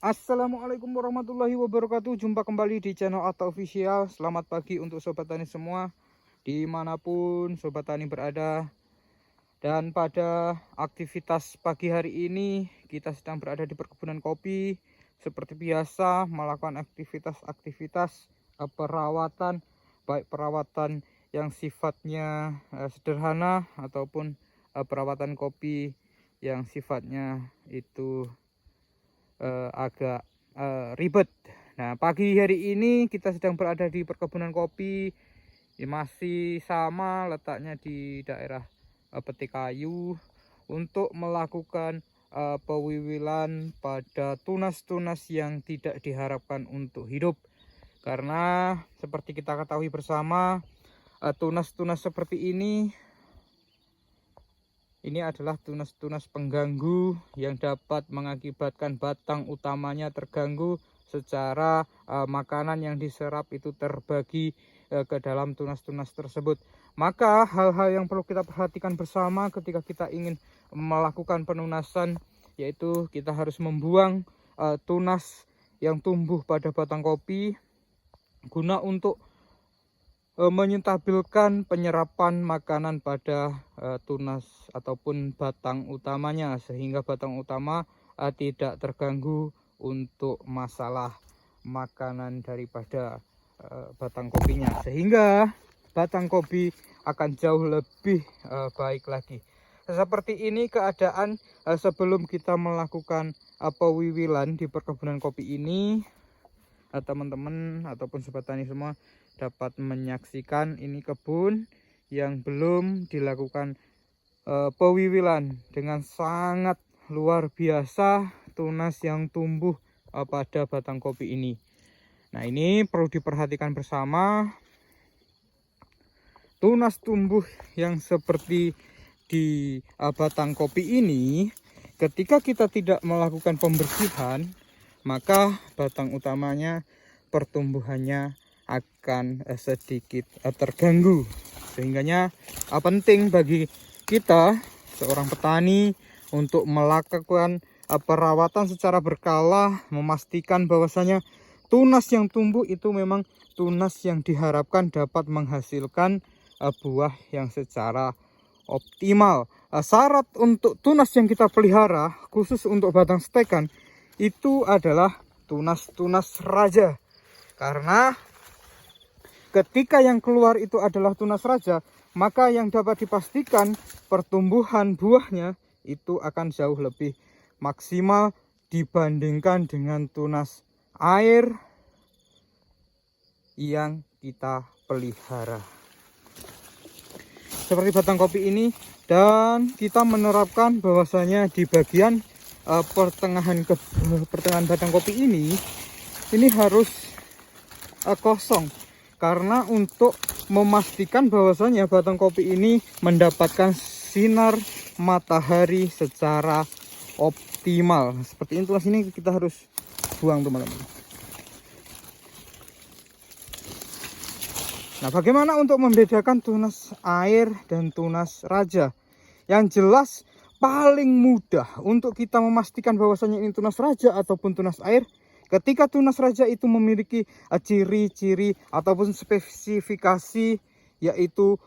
Assalamualaikum warahmatullahi wabarakatuh. Jumpa kembali di channel Atta Official. Selamat pagi untuk sobat tani semua, dimanapun sobat tani berada. Dan pada aktivitas pagi hari ini kita sedang berada di perkebunan kopi. Seperti biasa melakukan aktivitas perawatan, baik perawatan yang sifatnya sederhana ataupun perawatan kopi yang sifatnya itu agak ribet. Nah, pagi hari ini kita sedang berada di perkebunan kopi. Masih sama letaknya di daerah Petik Kayu untuk melakukan pewiwilan pada tunas-tunas yang tidak diharapkan untuk hidup. Karena seperti kita ketahui bersama, tunas-tunas seperti ini adalah tunas-tunas pengganggu yang dapat mengakibatkan batang utamanya terganggu secara makanan yang diserap itu terbagi ke dalam tunas-tunas tersebut. Maka hal-hal yang perlu kita perhatikan bersama ketika kita ingin melakukan penunasan, yaitu kita harus membuang tunas yang tumbuh pada batang kopi guna untuk menyentabilkan penyerapan makanan pada tunas ataupun batang utamanya, sehingga batang utama tidak terganggu untuk masalah makanan daripada batang kopinya, sehingga batang kopi akan jauh lebih baik lagi. Seperti ini keadaan sebelum kita melakukan pewiwilan di perkebunan kopi ini. Teman-teman ataupun sobat tani semua dapat menyaksikan ini kebun yang belum dilakukan pewiwilan dengan sangat luar biasa tunas yang tumbuh pada batang kopi ini. Nah, ini perlu diperhatikan bersama. Tunas tumbuh yang seperti di batang kopi ini, ketika kita tidak melakukan pembersihan, maka batang utamanya pertumbuhannya akan sedikit terganggu. Sehingganya penting bagi kita seorang petani untuk melakukan perawatan secara berkala, memastikan bahwasanya tunas yang tumbuh itu memang tunas yang diharapkan dapat menghasilkan buah yang secara optimal. Syarat untuk tunas yang kita pelihara khusus untuk batang stekan itu adalah tunas-tunas raja. Karena ketika yang keluar itu adalah tunas raja, maka yang dapat dipastikan pertumbuhan buahnya itu akan jauh lebih maksimal dibandingkan dengan tunas air yang kita pelihara. Seperti batang kopi ini, dan kita menerapkan bahwasanya di bagian pertengahan batang kopi ini harus kosong, karena untuk memastikan bahwasanya batang kopi ini mendapatkan sinar matahari secara optimal. Seperti ini, tunas ini kita harus buang teman-teman. Nah, bagaimana untuk membedakan tunas air dan tunas raja? Yang jelas paling mudah untuk kita memastikan bahwasanya ini tunas raja ataupun tunas air, ketika tunas raja itu memiliki ciri-ciri ataupun spesifikasi, yaitu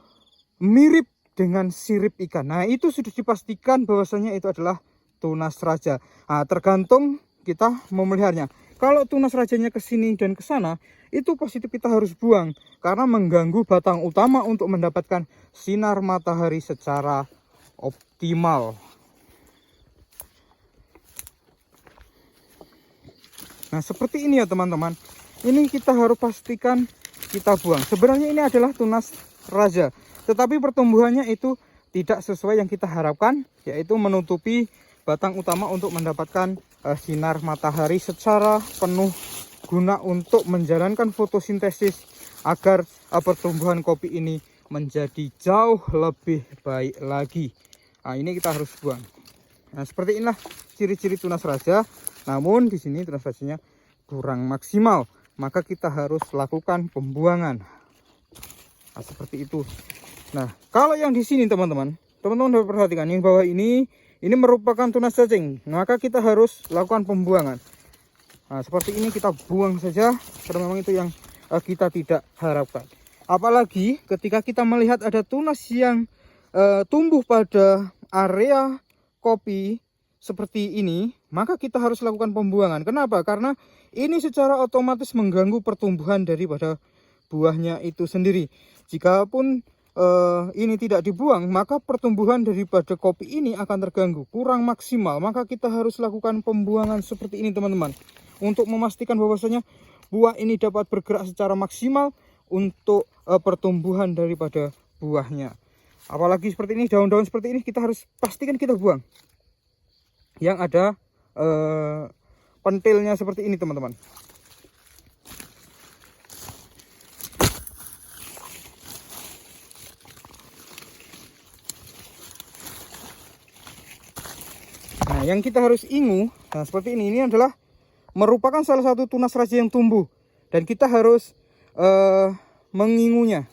mirip dengan sirip ikan. Nah, itu sudah dipastikan bahwasanya itu adalah tunas raja. Nah, tergantung kita memeliharanya. Kalau tunas rajanya ke sini dan ke sana, itu positif kita harus buang karena mengganggu batang utama untuk mendapatkan sinar matahari secara optimal. Nah, seperti ini ya teman-teman. Ini kita harus pastikan kita buang. Sebenarnya ini adalah tunas raja, tetapi pertumbuhannya itu tidak sesuai yang kita harapkan, yaitu menutupi batang utama untuk mendapatkan sinar matahari secara penuh guna untuk menjalankan fotosintesis agar pertumbuhan kopi ini menjadi jauh lebih baik lagi. Nah, ini kita harus buang. Nah, seperti inilah ciri-ciri tunas raja. Namun di sini tunas rajanya kurang maksimal, maka kita harus lakukan pembuangan. Nah, seperti itu. Nah, kalau yang di sini teman-teman dapat perhatikan yang bawah ini merupakan tunas cacing, maka kita harus lakukan pembuangan. Nah, seperti ini kita buang saja karena memang itu yang kita tidak harapkan. Apalagi ketika kita melihat ada tunas yang tumbuh pada area kopi seperti ini, maka kita harus lakukan pembuangan. Kenapa? Karena ini secara otomatis mengganggu pertumbuhan daripada buahnya itu sendiri. Jikapun ini tidak dibuang, maka pertumbuhan daripada kopi ini akan terganggu, kurang maksimal. Maka kita harus lakukan pembuangan seperti ini, teman-teman, untuk memastikan bahwasanya buah ini dapat bergerak secara maksimal untuk pertumbuhan daripada buahnya. Apalagi seperti ini, daun-daun seperti ini kita harus pastikan kita buang yang ada pentilnya seperti ini, teman-teman. Nah, yang kita harus ingu, nah seperti ini adalah merupakan salah satu tunas raja yang tumbuh, dan kita harus mengingunya,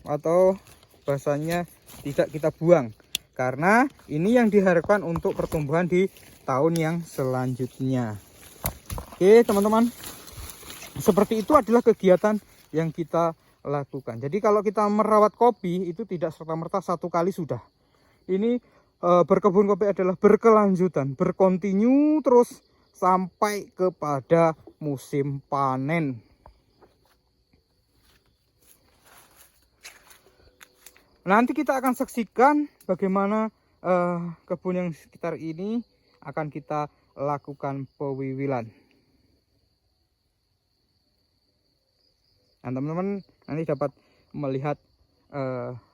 atau bahasanya tidak kita buang, karena ini yang diharapkan untuk pertumbuhan di tahun yang selanjutnya. Oke, teman-teman, seperti itu adalah kegiatan yang kita lakukan. Jadi kalau kita merawat kopi itu tidak serta-merta satu kali sudah. Ini berkebun kopi adalah berkelanjutan, berkontinu terus sampai kepada musim panen. Nanti kita akan saksikan bagaimana kebun yang sekitar ini akan kita lakukan pewiwilan. Nah, teman-teman nanti dapat melihat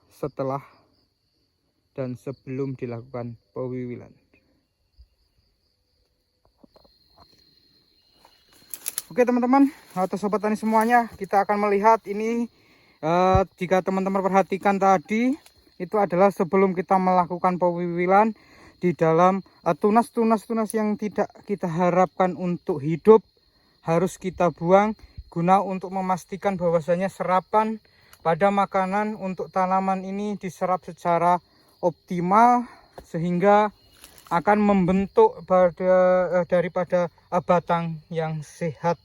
setelah dan sebelum dilakukan pewiwilan. Oke, teman-teman atau sobat tani semuanya, kita akan melihat ini. Jika teman-teman perhatikan tadi, itu adalah sebelum kita melakukan pewiwilan di dalam tunas-tunas yang tidak kita harapkan untuk hidup harus kita buang, guna untuk memastikan bahwasanya serapan pada makanan untuk tanaman ini diserap secara optimal sehingga akan membentuk daripada batang yang sehat.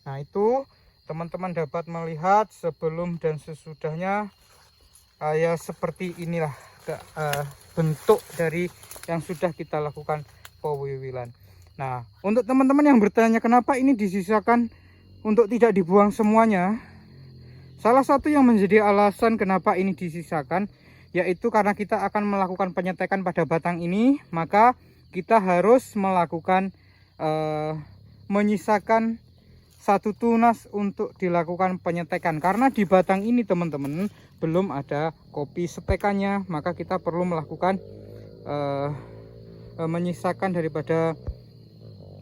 Nah, itu teman-teman dapat melihat sebelum dan sesudahnya, ya seperti inilah bentuk dari yang sudah kita lakukan pewiwilan. Nah, untuk teman-teman yang bertanya kenapa ini disisakan untuk tidak dibuang semuanya, salah satu yang menjadi alasan kenapa ini disisakan yaitu karena kita akan melakukan penyetekan pada batang ini, maka kita harus melakukan menyisakan satu tunas untuk dilakukan penyetekan, karena di batang ini teman-teman belum ada kopi setekannya, maka kita perlu melakukan menyisakan daripada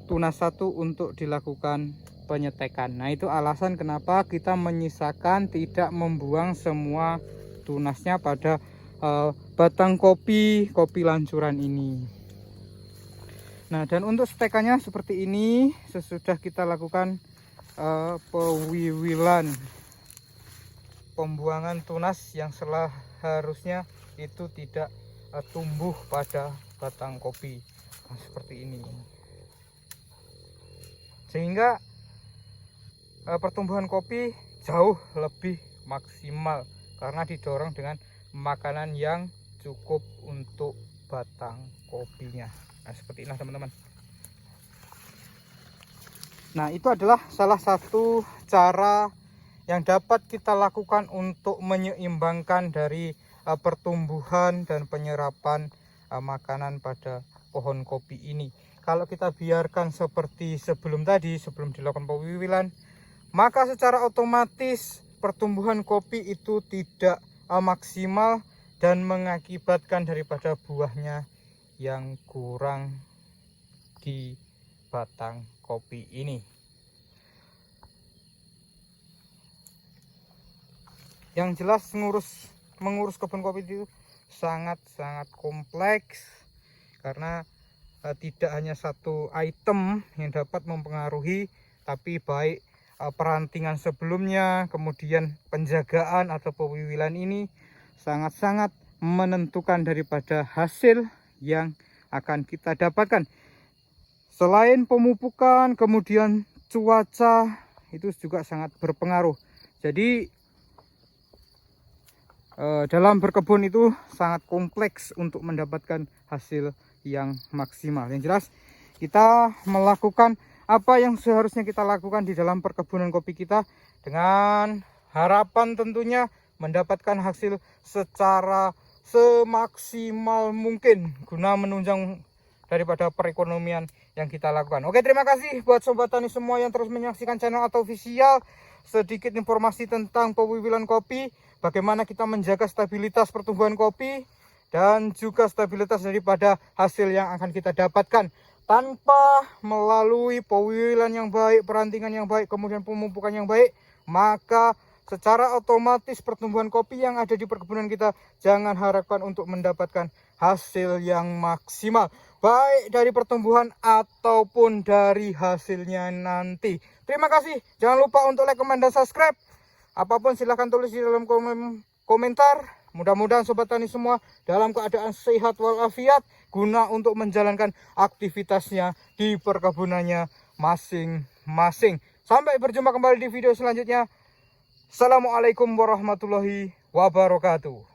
tunas satu untuk dilakukan penyetekan. Nah, itu alasan kenapa kita menyisakan, tidak membuang semua tunasnya pada batang kopi lancuran ini. Nah, dan untuk setekannya seperti ini sesudah kita lakukan pewiwilan, pembuangan tunas yang seharusnya itu tidak tumbuh pada batang kopi. Nah, seperti ini, sehingga pertumbuhan kopi jauh lebih maksimal karena didorong dengan makanan yang cukup untuk batang kopinya. Nah, seperti ini teman-teman. Nah, itu adalah salah satu cara yang dapat kita lakukan untuk menyeimbangkan dari pertumbuhan dan penyerapan makanan pada pohon kopi ini. Kalau kita biarkan seperti sebelum tadi, sebelum dilakukan pewiwilan, maka secara otomatis pertumbuhan kopi itu tidak maksimal dan mengakibatkan daripada buahnya yang kurang di batang kopi ini. Yang jelas mengurus kebun kopi itu sangat-sangat kompleks, karena tidak hanya satu item yang dapat mempengaruhi, tapi baik perantingan sebelumnya, kemudian penjagaan atau pewiwilan ini sangat-sangat menentukan daripada hasil yang akan kita dapatkan. Selain pemupukan, kemudian cuaca itu juga sangat berpengaruh. Jadi dalam berkebun itu sangat kompleks untuk mendapatkan hasil yang maksimal. Yang jelas kita melakukan apa yang seharusnya kita lakukan di dalam perkebunan kopi kita dengan harapan tentunya mendapatkan hasil secara semaksimal mungkin guna menunjang daripada perekonomian yang kita lakukan. Oke, terima kasih buat sobat tani semua yang terus menyaksikan channel Atau Official. Sedikit informasi tentang pewiwilan kopi, bagaimana kita menjaga stabilitas pertumbuhan kopi dan juga stabilitas daripada hasil yang akan kita dapatkan tanpa melalui pewiwilan yang baik, perantingan yang baik, kemudian pemupukan yang baik, maka secara otomatis pertumbuhan kopi yang ada di perkebunan kita jangan harapkan untuk mendapatkan hasil yang maksimal, baik dari pertumbuhan ataupun dari hasilnya nanti. Terima kasih. Jangan lupa untuk like, komen, dan subscribe. Apapun silahkan tulis di dalam komentar. Mudah-mudahan sobat tani semua dalam keadaan sehat walafiat guna untuk menjalankan aktivitasnya di perkebunannya masing-masing. Sampai berjumpa kembali di video selanjutnya. Assalamualaikum warahmatullahi wabarakatuh.